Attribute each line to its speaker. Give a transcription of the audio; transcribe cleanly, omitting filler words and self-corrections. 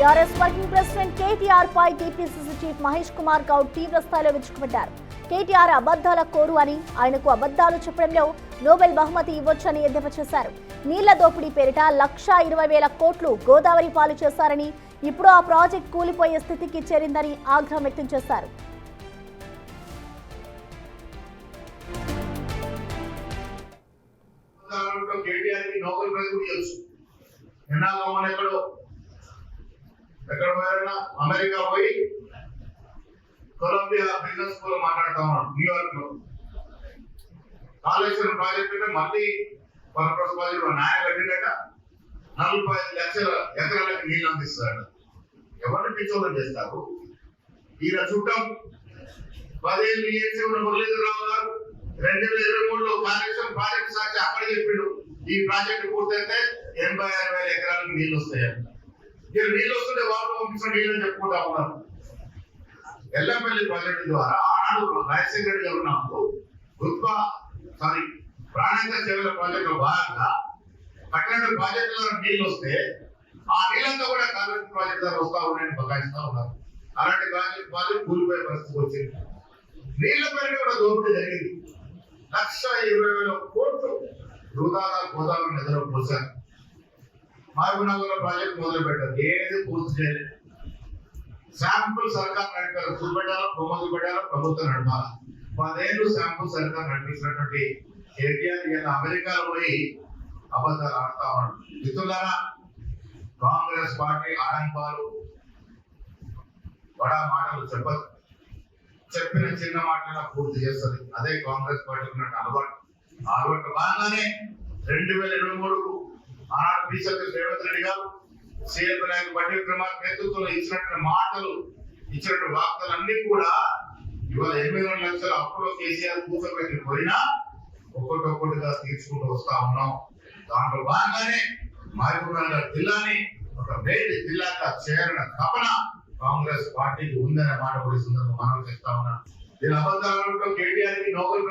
Speaker 1: TRS working president KTR పై TPCC chief Mahesh Kumar Goud తీవ్ర స్థాయిలో విరుచుకుపడ్డారు. కేటీఆర్ అబద్దాల కోరు అని, ఆయనకు అబద్దాలు చెప్పడంలో నోబెల్ బహుమతి ఇవ్వొచ్చని ఎద్దేవా చేశారు. నీళ్ల దోపిడీ పేరిట 1,20,000 కోట్లు గోదావరి పాలు చేశారని, ఇప్పుడు ఆ ప్రాజెక్ట్ కూలిపోయే స్థితికి చేరిందని ఆగ్రహం వ్యక్తం చేశారు.
Speaker 2: అమెరికా పోయి కొలంబియా బిజినెస్ స్కూల్ మాట్లాడుతా ఉన్నాడు న్యూయార్క్ లో. కాళేశ్వరం ప్రాజెక్ట్ అంటే మళ్ళీ వనప్రస్థ ప్రాజెక్ట్ నాయన కట్టినట 45 లక్షల ఎకరాలకు నీళ్ళు అందిస్తాడు. ఎవరిని పిచ్చోళ్ళని చేస్తారు? ఈయన చుట్టం 10 ఏళ్ళు ఏసీ ఉన్న మురళీధరరావు గారు 2023లో కాళేశ్వరం ప్రాజెక్ట్ సాక్షి అక్కడ చెప్పిండు ఈ ప్రాజెక్టు పూర్తయితే 86,000 ఎకరాలకు నీళ్ళు వస్తాయని. నీళ్ళు వస్తుంటే వాళ్ళు పంపించిన నీళ్ళని చెప్పుకుంటా ఉన్నారు. ఎల్లంపల్లి ప్రాజెక్టు ద్వారా ఆనాడు రాజశేఖర రెడ్డి గారు ఉన్నప్పుడు ప్రాణాంతక సేవల ప్రాజెక్టులో భాగంగా కట్టిన ప్రాజెక్టులో నీళ్ళు వస్తే ఆ నీళ్ళంతా కూడా కాంగ్రెస్ ప్రాజెక్టు ద్వారా వస్తా ఉన్నాయని బగాయిస్తా ఉన్నారు. అలాంటి ప్రాజెక్ట్ కూలిపోయే పరిస్థితి వచ్చింది. నీళ్ల పైన కూడా దోపిడీ జరిగింది. 1,20,000 కోట్లు వృధాగా గోదావరి నదిలో పోశారు. మహబూబ్నగర్ ప్రాజెక్ట్ మొదలు పెట్టారు, ఏది పూర్తి చేయలేదు. శాంపుల్ సర్కార్ నడిపారు, చూపెట్టాలో బొమ్మలు పెట్టాలో ప్రభుత్వం నడపాలి. 10 ఏళ్ళు శాంపుల్ సర్కార్ నడిపించినటువంటి కేటీఆర్ ఇలా అమెరికాలో పోయి అబద్ధాలు ఆడుతా ఉన్నాడు. మిత్రులారా, కాంగ్రెస్ పార్టీ ఆడంబాలు బడా మాటలు చెప్పదు, చెప్పిన చిన్న మాటలను పూర్తి చేస్తుంది. అదే కాంగ్రెస్ పార్టీ ఉన్నట్టు అలవాటు. భాగంగానే 2023కు ఆనాడు బీసీ రేవంత్ రెడ్డి గారు సీఎం నాయకుడు బట్టి విక్రమార్క నేతృత్వంలో ఇచ్చినటువంటి మాటలు, ఇచ్చినటువంటి వార్తలు అన్ని కూడా ఇవాళ 8,2 లక్షల అప్పులో కేసీఆర్ కూర్చోబెట్టి పోయినా ఒక్కొక్కటిగా తీర్చుకుంటూ వస్తా ఉన్నాం. దాంట్లో భాగంగానే మహబూబ్నగర్ జిల్లాని ఒక వేడి జిల్లాగా చేయాలన్న తపన కాంగ్రెస్ పార్టీకి ఉందనే మాట కూడా సందర్భంగా మనం చెప్తా ఉన్నాం. దీని అబద్ధాలలో కేటీఆర్ కి నోబెల్